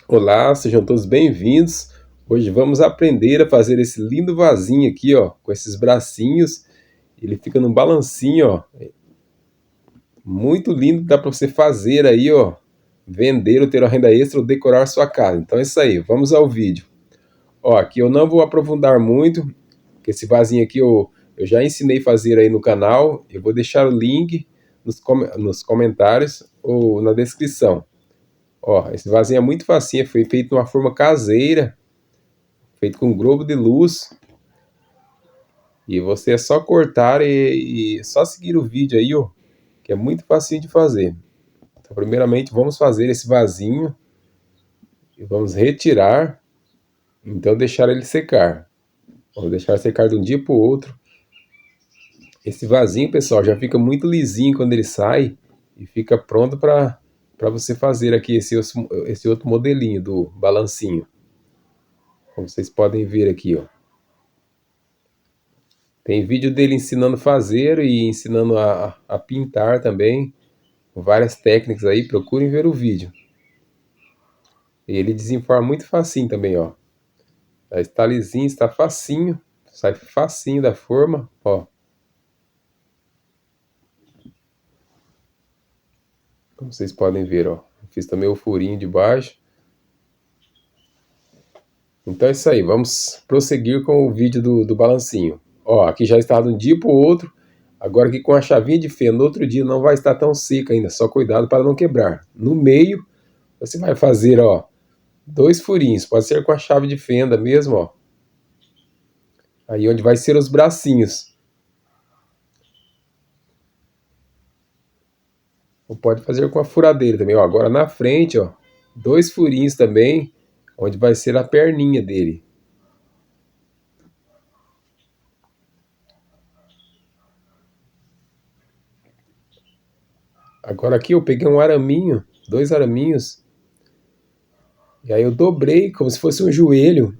Olá, sejam todos bem-vindos. Hoje vamos aprender a fazer esse lindo vasinho aqui, ó, com esses bracinhos. Ele fica num balancinho, ó, muito lindo, dá para você fazer aí, ó, vender ou ter uma renda extra ou decorar sua casa. Então é isso aí, vamos ao vídeo. Ó, aqui eu não vou aprofundar muito, porque esse vasinho aqui eu já ensinei a fazer aí no canal. Eu vou deixar o link nos comentários ou na descrição. Ó, esse vasinho é muito facinho, foi feito de uma forma caseira, feito com globo de luz. E você é só cortar e só seguir o vídeo aí, ó, que é muito facinho de fazer. Então, primeiramente, vamos fazer esse vasinho e vamos retirar. Então, deixar ele secar. Vamos deixar secar de um dia para o outro. Esse vasinho, pessoal, já fica muito lisinho quando ele sai e fica pronto para você fazer aqui esse outro modelinho do balancinho. Como vocês podem ver aqui, ó. Tem vídeo dele ensinando a fazer e ensinando a pintar também. Várias técnicas aí, procurem ver o vídeo. E ele desenforma muito facinho também, ó. Está lisinho, está facinho, sai facinho da forma, ó. Como vocês podem ver, ó. Fiz também o furinho de baixo. Então é isso aí, vamos prosseguir com o vídeo do balancinho. Ó, aqui já está de um dia para o outro. Agora aqui com a chavinha de fenda, no outro dia não vai estar tão seca ainda, só cuidado para não quebrar. No meio, você vai fazer, ó, 2 furinhos, pode ser com a chave de fenda mesmo, ó. Aí onde vai ser os bracinhos. Ou pode fazer com a furadeira também, ó. Agora na frente, ó, 2 furinhos também, onde vai ser a perninha dele. Agora aqui eu peguei um araminho, 2 araminhos, e aí eu dobrei como se fosse um joelho.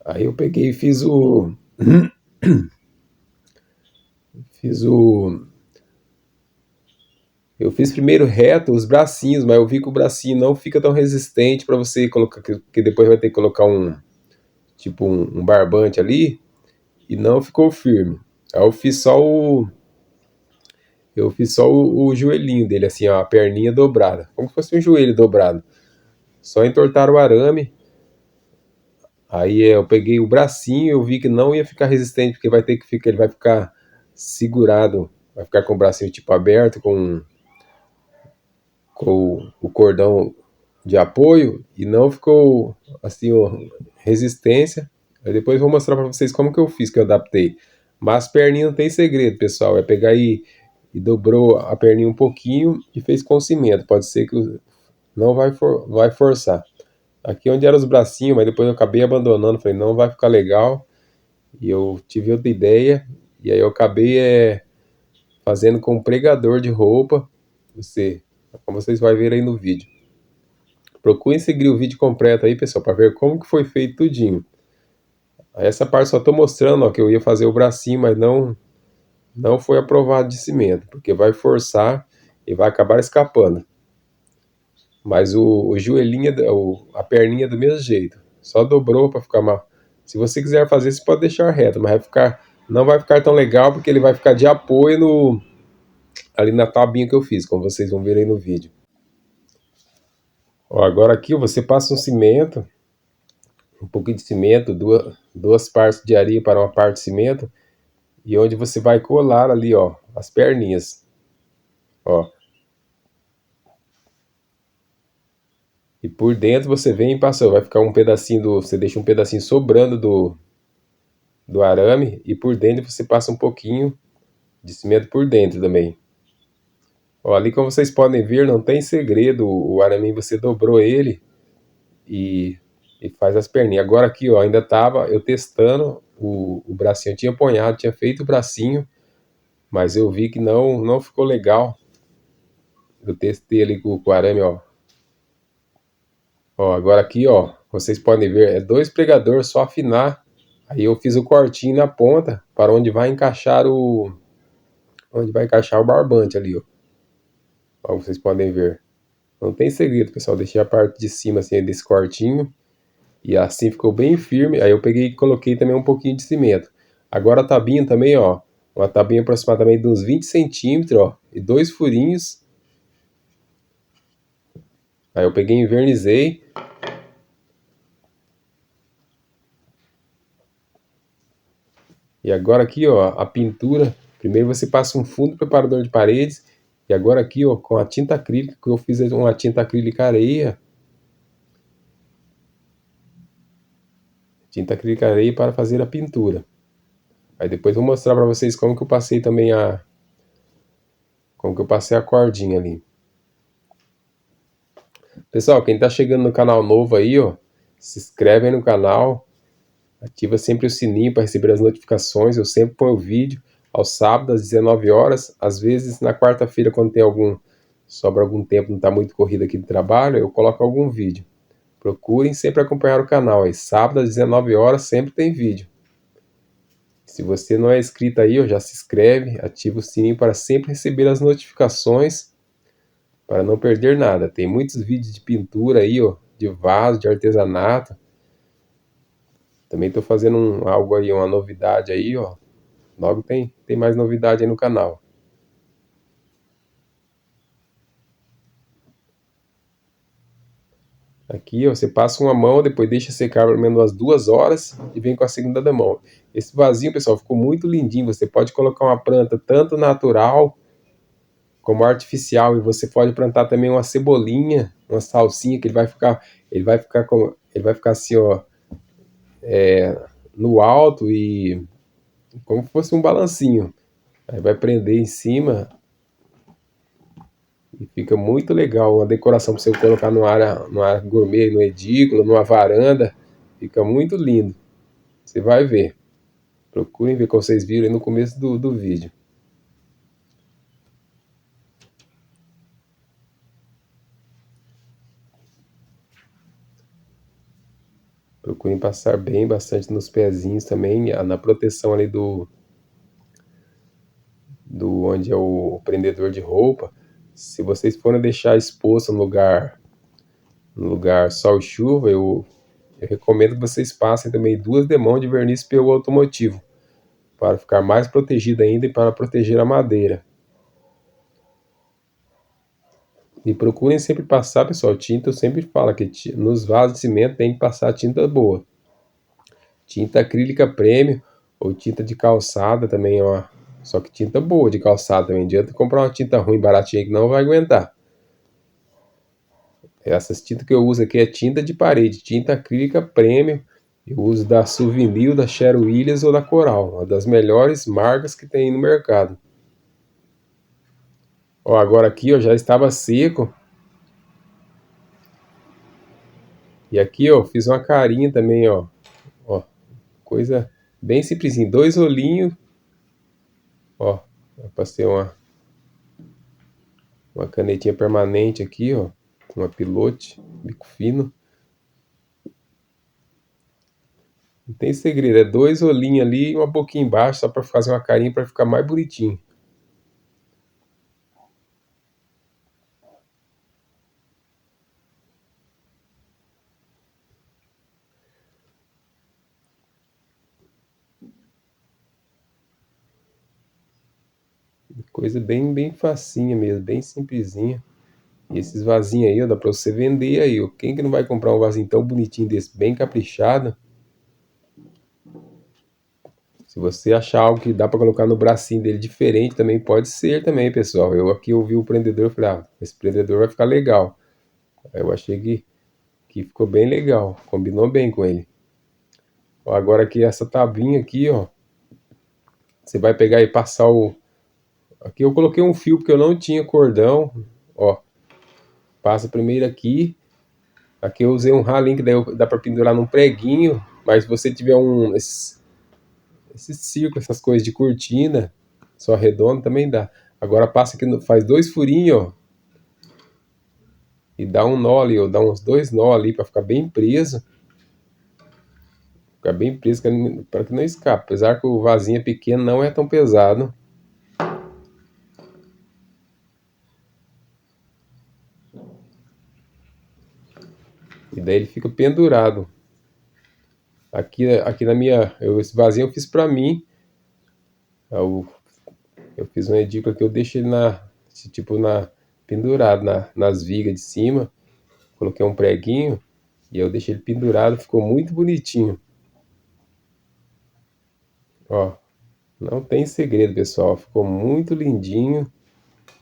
Aí eu peguei e fiz o eu fiz primeiro reto os bracinhos, mas eu vi que o bracinho não fica tão resistente para você colocar, que depois vai ter que colocar um barbante ali, e não ficou firme. Aí eu fiz só o joelhinho dele, assim, ó, a perninha dobrada, como se fosse um joelho dobrado. Só entortar o arame. Aí eu peguei o bracinho, eu vi que não ia ficar resistente, porque ele vai ficar segurado, vai ficar com o bracinho tipo aberto, com o cordão de apoio, e não ficou assim, ó, resistência. Aí depois eu vou mostrar para vocês como que eu fiz, que eu adaptei. Mas perninha não tem segredo, pessoal. É pegar e dobrou a perninha um pouquinho e fez com cimento. Pode ser que não vai forçar. Aqui onde eram os bracinhos, mas depois eu acabei abandonando. Falei, não vai ficar legal. E eu tive outra ideia. E aí eu acabei fazendo com um pregador de roupa. Como vocês vão ver aí no vídeo. Procurem seguir o vídeo completo aí, pessoal, para ver como que foi feito tudinho. Aí essa parte só estou mostrando, ó, que eu ia fazer o bracinho, mas não foi aprovado de cimento, porque vai forçar e vai acabar escapando. Mas o joelhinho, a perninha é do mesmo jeito. Só dobrou para ficar mal. Se você quiser fazer, você pode deixar reto, mas não vai ficar tão legal, porque ele vai ficar de apoio ali na tabinha que eu fiz, como vocês vão ver aí no vídeo. Ó, agora aqui você passa um pouquinho de cimento, duas partes de areia para uma parte de cimento, e onde você vai colar ali, ó, as perninhas, ó. E por dentro você vem e passa, vai ficar um pedacinho você deixa um pedacinho sobrando do arame, e por dentro você passa um pouquinho de cimento por dentro também. Ó, ali como vocês podem ver, não tem segredo, o arame você dobrou ele e, e faz as perninhas. Agora aqui, ó, ainda tava eu testando o bracinho, eu tinha apanhado, tinha feito o bracinho, mas eu vi que não ficou legal. Eu testei ali com o arame, ó. Ó, agora aqui, ó, vocês podem ver, é 2 pregadores, só afinar. Aí eu fiz o cortinho na ponta para onde vai encaixar o barbante ali, ó. Ó, vocês podem ver. Não tem segredo, pessoal. Deixei a parte de cima assim desse cortinho e assim ficou bem firme. Aí eu peguei e coloquei também um pouquinho de cimento. Agora a tabinha também, ó, uma tabinha aproximadamente de uns 20 centímetros, ó, e 2 furinhos. Aí eu peguei e envernizei. E agora aqui, ó, a pintura. Primeiro você passa um fundo preparador de paredes. E agora aqui, ó, com a tinta acrílica, que eu fiz uma tinta acrílica areia. Tinta acrílica areia para fazer a pintura. Aí depois eu vou mostrar para vocês como que eu passei também como que eu passei a cordinha ali. Pessoal, quem tá chegando no canal novo aí, ó, se inscreve aí no canal, ativa sempre o sininho para receber as notificações. Eu sempre ponho vídeo aos sábados às 19 horas, às vezes na quarta-feira quando tem sobra algum tempo, não tá muito corrido aqui de trabalho, eu coloco algum vídeo. Procurem sempre acompanhar o canal aí, sábado às 19 horas sempre tem vídeo. Se você não é inscrito aí, ó, já se inscreve, ativa o sininho para sempre receber as notificações, para não perder nada. Tem muitos vídeos de pintura aí, ó, de vaso, de artesanato. Também estou fazendo algo aí, uma novidade aí, ó. Logo tem mais novidade aí no canal. Aqui, ó, você passa uma mão, depois deixa secar pelo menos umas 2 horas e vem com a segunda da mão. Esse vasinho, pessoal, ficou muito lindinho. Você pode colocar uma planta tanto natural como artificial, e você pode plantar também uma cebolinha, uma salsinha, que ele vai ficar assim, ó, no alto e como se fosse um balancinho. Aí vai prender em cima e fica muito legal, uma decoração para você colocar numa área gourmet, no edícula, numa varanda, fica muito lindo. Você vai ver. Procurem ver como vocês viram aí no começo do vídeo. Procurem passar bem bastante nos pezinhos também, na proteção ali do onde é o prendedor de roupa. Se vocês forem deixar exposto no lugar sol e chuva, eu recomendo que vocês passem também 2 demãos de verniz PU automotivo, para ficar mais protegido ainda e para proteger a madeira. E procurem sempre passar, pessoal, tinta. Eu sempre falo que nos vasos de cimento tem que passar tinta boa. Tinta acrílica premium ou tinta de calçada também, ó. Só que tinta boa de calçada também. Não adianta comprar uma tinta ruim, baratinha, que não vai aguentar. Essas tintas que eu uso aqui é tinta de parede, tinta acrílica premium. Eu uso da Souvenir, da Sherwin Williams ou da Coral, uma das melhores marcas que tem no mercado. Ó, agora aqui, ó, já estava seco. E aqui, ó, fiz uma carinha também, ó. Ó, coisa bem simplesinha. 2 olhinhos. Ó, eu passei uma canetinha permanente aqui, ó. Uma pilote, bico fino. Não tem segredo, é 2 olhinhos ali e uma boquinha embaixo, só para fazer uma carinha para ficar mais bonitinho. Coisa bem facinha mesmo, bem simplesinha. E esses vasinhos aí, ó, dá pra você vender aí, ó. Quem que não vai comprar um vasinho tão bonitinho desse, bem caprichado? Se você achar algo que dá pra colocar no bracinho dele diferente, também pode ser também, pessoal. Eu aqui ouvi o prendedor, eu falei, ah, esse prendedor vai ficar legal. Aí eu achei que ficou bem legal, combinou bem com ele. Ó, agora aqui essa tabinha aqui, ó, você vai pegar e passar aqui eu coloquei um fio porque eu não tinha cordão, ó. Passa primeiro aqui. Aqui eu usei um ralinho que dá para pendurar num preguinho, mas se você tiver esse círculo, essas coisas de cortina, só redondo também dá. Agora passa aqui, faz 2 furinhos, ó, e dá um nó ali, ó, dá uns 2 nós ali para ficar bem preso. Ficar bem preso para que não escape. Apesar que o vasinho é pequeno, não é tão pesado. E daí ele fica pendurado. Aqui na minha... esse vasinho eu fiz pra mim. Eu fiz uma edícula que eu deixei ele tipo pendurado nas vigas de cima. Coloquei um preguinho e eu deixei ele pendurado. Ficou muito bonitinho. Ó, não tem segredo, pessoal. Ficou muito lindinho.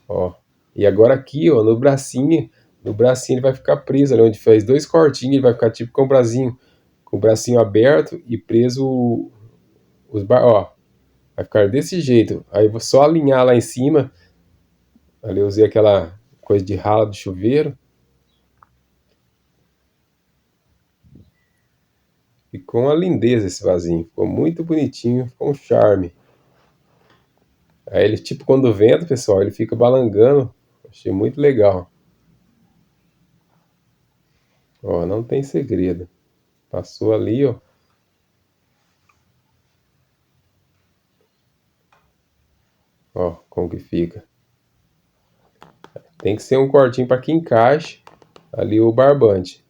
Ó. E agora aqui, ó, no bracinho ele vai ficar preso ali onde fez 2 cortinhos, ele vai ficar tipo com o bracinho aberto e preso ó, vai ficar desse jeito. Aí eu vou só alinhar lá em cima. Ali eu usei aquela coisa de rala de chuveiro. Ficou uma lindeza esse vasinho, ficou muito bonitinho, ficou um charme. Aí ele, tipo, quando venta, pessoal, ele fica balangando. Achei muito legal. Ó, não tem segredo. Passou ali, ó. Ó, como que fica. Tem que ser um cortinho para que encaixe ali o barbante.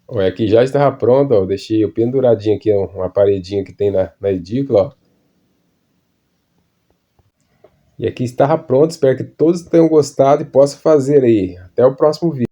Ó, aqui já estava pronto, ó. Deixei eu penduradinho aqui, uma paredinha que tem na edícula, ó. E aqui estava pronto, espero que todos tenham gostado e possam fazer aí. Até o próximo vídeo.